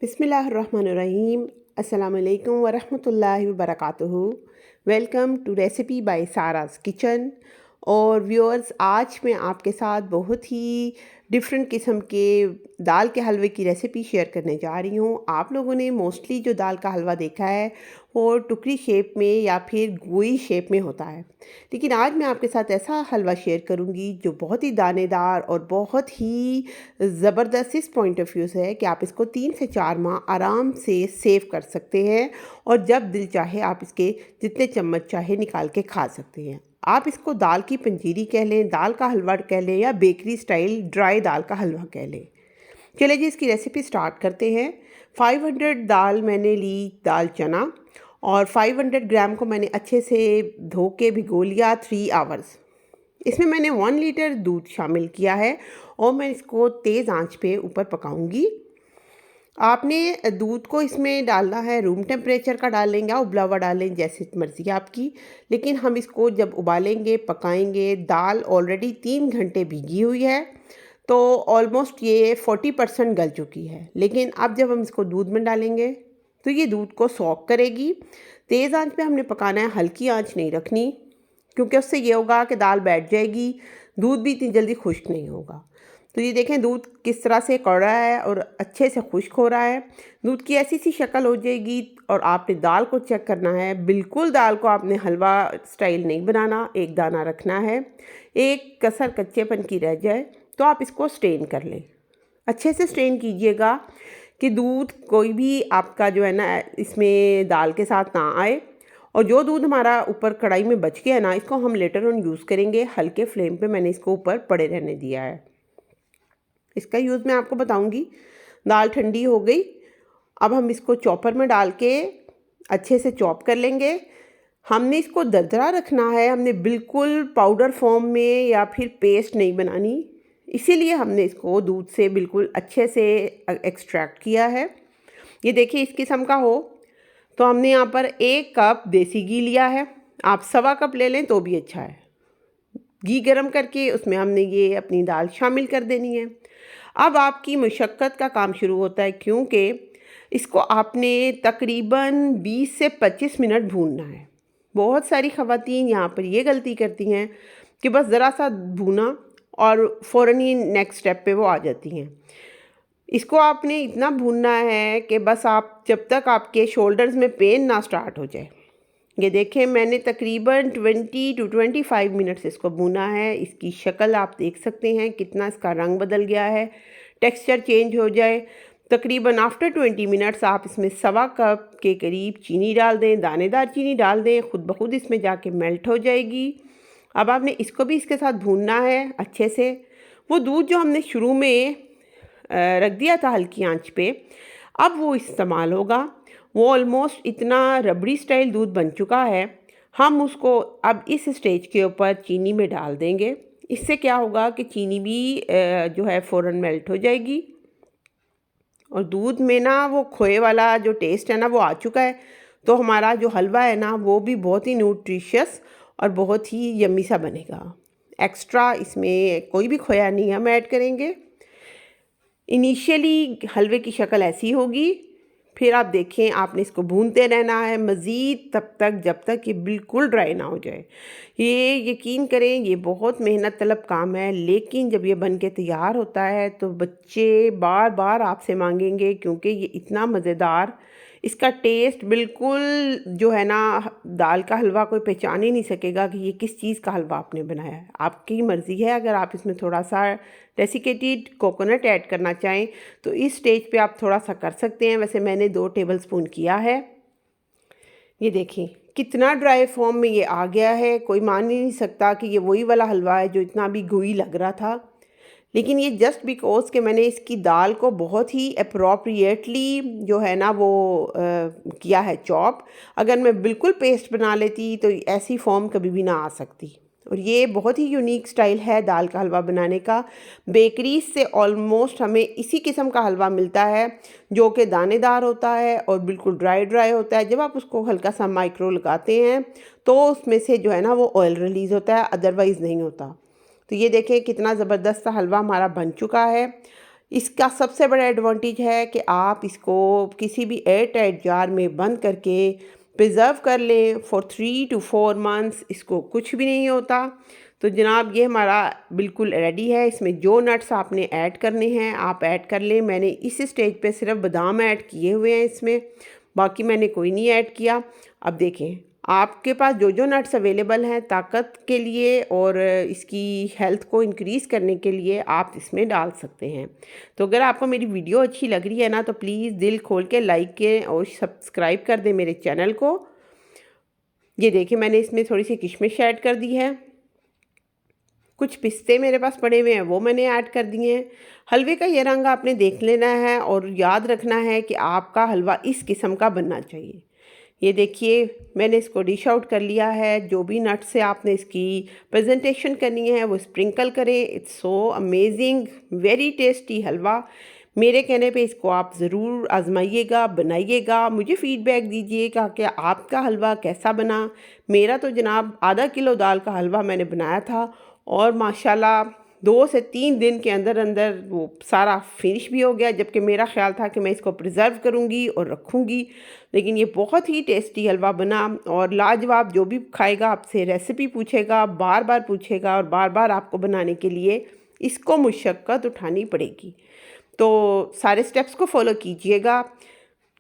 बिस्मिल्लाहिर्रहमानिर्रहीम। अस्सलाम वालेकुम वरहमतुल्लाहि वबरकातुहू। Welcome to recipe by Sara's kitchen. और व्यूअर्स, आज मैं आपके साथ बहुत ही डिफरेंट किस्म के दाल के हलवे की रेसिपी शेयर करने जा रही हूँ। आप लोगों ने मोस्टली जो दाल का हलवा देखा है वो टुकड़ी शेप में या फिर गोई शेप में होता है, लेकिन आज मैं आपके साथ ऐसा हलवा शेयर करूँगी जो बहुत ही दानेदार और बहुत ही ज़बरदस्त इस पॉइंट ऑफ व्यू से है कि आप इसको 3 से 4 माह आराम से सेव कर सकते हैं और जब दिल चाहे आप इसके जितने चम्मच चाहे निकाल के खा सकते हैं। आप इसको दाल की पंजीरी कह लें, दाल का हलवा कह लें या बेकरी स्टाइल ड्राई दाल का हलवा कह लें। चलिए जी, इसकी रेसिपी स्टार्ट करते हैं। 500 दाल मैंने ली, दाल चना, और 500 ग्राम को मैंने अच्छे से धो के भिगो लिया 3 आवर्स। इसमें मैंने 1 लीटर दूध शामिल किया है और मैं इसको तेज़ आंच पे ऊपर पकाऊंगी। आपने दूध को इसमें डालना है रूम टेम्परेचर का डालेंगे या उबला हुआ डालें, जैसे मर्ज़ी है आपकी। लेकिन हम इसको जब उबालेंगे, पकाएंगे, दाल ऑलरेडी 3 घंटे भीगी हुई है तो ऑलमोस्ट ये 40% गल चुकी है। लेकिन अब जब हम इसको दूध में डालेंगे तो ये दूध को सॉक करेगी। तेज़ आंच पे हमने पकाना है, हल्की आंच नहीं रखनी, क्योंकि उससे ये होगा कि दाल बैठ जाएगी, दूध भी इतनी जल्दी खुश्क नहीं होगा। तो ये देखें दूध किस तरह से कौड़ा है और अच्छे से खुश्क हो रहा है। दूध की ऐसी सी शक्ल हो जाएगी और आपने दाल को चेक करना है। बिल्कुल दाल को आपने हलवा स्टाइल नहीं बनाना, एक दाना रखना है। एक कसर कच्चेपन की रह जाए तो आप इसको स्ट्रेन कर लें। अच्छे से स्ट्रेन कीजिएगा कि दूध कोई भी आपका जो है ना इसमें दाल के साथ ना आए। और जो दूध हमारा ऊपर कढ़ाई में बच गया है ना, इसको हम लेटर ऑन यूज़ करेंगे। हल्के फ्लेम पे मैंने इसको ऊपर पड़े रहने दिया है। इसका यूज़ मैं आपको बताऊंगी। दाल ठंडी हो गई, अब हम इसको चॉपर में डाल के अच्छे से चॉप कर लेंगे। हमने इसको दरदरा रखना है, हमने बिल्कुल पाउडर फॉर्म में या फिर पेस्ट नहीं बनानी। इसीलिए हमने इसको दूध से बिल्कुल अच्छे से एक्सट्रैक्ट किया है। ये देखिए इस किस्म का हो तो हमने यहाँ पर 1 कप देसी घी लिया है। आप 1.25 कप ले लें तो भी अच्छा है। घी गरम करके उसमें हमने ये अपनी दाल शामिल कर देनी है। अब आपकी मशक्क़त का काम शुरू होता है, क्योंकि इसको आपने तकरीबन 20 से 25 मिनट भूनना है। बहुत सारी ख़वातीन यहाँ पर ये गलती करती हैं कि बस ज़रा सा भूना और फ़ौरन ही नेक्स्ट स्टेप पे वो आ जाती हैं। इसको आपने इतना भूनना है कि बस आप जब तक आपके शोल्डर्स में पेन ना स्टार्ट हो जाए। ये देखें मैंने तकरीबन 20 टू 25 मिनट्स इसको भूना है। इसकी शक्ल आप देख सकते हैं, कितना इसका रंग बदल गया है, टेक्सचर चेंज हो जाए। तकरीबन आफ्टर 20 मिनट्स आप इसमें 1.25 कप के करीब चीनी डाल दें, दानेदार चीनी डाल दें, खुद ब खुद इसमें जाके मेल्ट हो जाएगी। अब आपने इसको भी इसके साथ भूनना है अच्छे से। वो दूध जो हमने शुरू में रख दिया था हल्की आंच पे, अब वो इस्तेमाल होगा। वो ऑलमोस्ट इतना रबड़ी स्टाइल दूध बन चुका है। हम उसको अब इस स्टेज के ऊपर चीनी में डाल देंगे। इससे क्या होगा कि चीनी भी जो है फ़ौरन मेल्ट हो जाएगी और दूध में ना वो खोए वाला जो टेस्ट है ना वो आ चुका है। तो हमारा जो हलवा है ना वो भी बहुत ही न्यूट्रिशियस और बहुत ही यम्मी सा बनेगा। एक्स्ट्रा इसमें कोई भी खोया नहीं हम ऐड करेंगे। इनिशियली हलवे की शक्ल ऐसी होगी, फिर आप देखें आपने इसको भूनते रहना है मज़ीद तब तक जब तक ये बिल्कुल ड्राई ना हो जाए। ये यकीन करें ये बहुत मेहनत तलब काम है, लेकिन जब ये बन के तैयार होता है तो बच्चे बार बार आपसे मांगेंगे, क्योंकि ये इतना मज़ेदार, इसका टेस्ट बिल्कुल जो है ना दाल का हलवा कोई पहचान ही नहीं सकेगा कि ये किस चीज़ का हलवा आपने बनाया है। आपकी मर्ज़ी है, अगर आप इसमें थोड़ा सा डेसिकेटेड कोकोनट ऐड करना चाहें तो इस स्टेज पे आप थोड़ा सा कर सकते हैं। वैसे मैंने 2 टेबलस्पून किया है। ये देखिए कितना ड्राई फॉर्म में ये आ गया है, कोई मान ही नहीं सकता कि ये वही वाला हलवा है जो इतना भी gooey लग रहा था। लेकिन ये जस्ट बिकॉज कि मैंने इसकी दाल को बहुत ही अप्रोप्रिएटली जो है ना वो किया है चॉप। अगर मैं बिल्कुल पेस्ट बना लेती तो ऐसी फॉर्म कभी भी ना आ सकती। और ये बहुत ही यूनिक स्टाइल है दाल का हलवा बनाने का। बेकरी से ऑलमोस्ट हमें इसी किस्म का हलवा मिलता है जो कि दानेदार होता है और बिल्कुल ड्राई ड्राई होता है। जब आप उसको हल्का सा माइक्रो लगाते हैं तो उसमें से जो है ना वो ऑयल रिलीज़ होता है, अदरवाइज़ नहीं होता। तो ये देखें कितना ज़बरदस्त सा हलवा हमारा बन चुका है। इसका सबसे बड़ा एडवांटेज है कि आप इसको किसी भी एयर टाइट जार में बंद करके प्रिज़र्व कर लें फॉर 3 to 4 मंथ्स, इसको कुछ भी नहीं होता। तो जनाब ये हमारा बिल्कुल रेडी है। इसमें जो नट्स आपने ऐड करने हैं आप ऐड कर लें। मैंने इस स्टेज पे सिर्फ बादाम ऐड किए हुए हैं इसमें, बाकी मैंने कोई नहीं ऐड किया। अब देखें आपके पास जो जो नट्स अवेलेबल हैं ताकत के लिए और इसकी हेल्थ को इंक्रीज़ करने के लिए आप इसमें डाल सकते हैं। तो अगर आपको मेरी वीडियो अच्छी लग रही है ना तो प्लीज़ दिल खोल के लाइक करें और सब्सक्राइब कर दें मेरे चैनल को। ये देखिए मैंने इसमें थोड़ी सी किशमिश ऐड कर दी है, कुछ पिस्ते मेरे पास पड़े हुए हैं वो मैंने ऐड कर दिए हैं। हलवे का ये रंग आपने देख लेना है और याद रखना है कि आपका हलवा इस किस्म का बनना चाहिए। ये देखिए मैंने इसको डिश आउट कर लिया है। जो भी नट से आपने इसकी प्रेजेंटेशन करनी है वो स्प्रिंकल करें। It's so amazing, very tasty halwa. मेरे कहने पे इसको आप ज़रूर आजमाइएगा, बनाइएगा, मुझे फ़ीडबैक दीजिएगा कि आपका हलवा कैसा बना। मेरा तो जनाब आधा किलो दाल का हलवा मैंने बनाया था और माशाल्लाह 2 से 3 दिन के अंदर अंदर वो सारा फिनिश भी हो गया, जबकि मेरा ख़्याल था कि मैं इसको प्रिज़र्व करूँगी और रखूँगी। लेकिन ये बहुत ही टेस्टी हलवा बना और लाजवाब। जो भी खाएगा आपसे रेसिपी पूछेगा, बार बार पूछेगा और बार बार आपको बनाने के लिए इसको मुशक्क़त उठानी पड़ेगी। तो सारे स्टेप्स को फॉलो कीजिएगा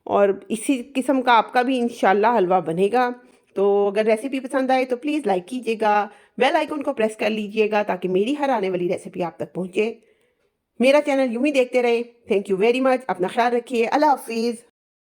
और इसी किस्म का आपका भी इंशाल्लाह हलवा बनेगा। तो अगर रेसिपी पसंद आए तो प्लीज़ लाइक कीजिएगा, बेल आइकन को प्रेस कर लीजिएगा ताकि मेरी हर आने वाली रेसिपी आप तक पहुँचे। मेरा चैनल यूं ही देखते रहें। Thank you very much. अपना ख्याल रखिए। अल्लाह हाफिज़।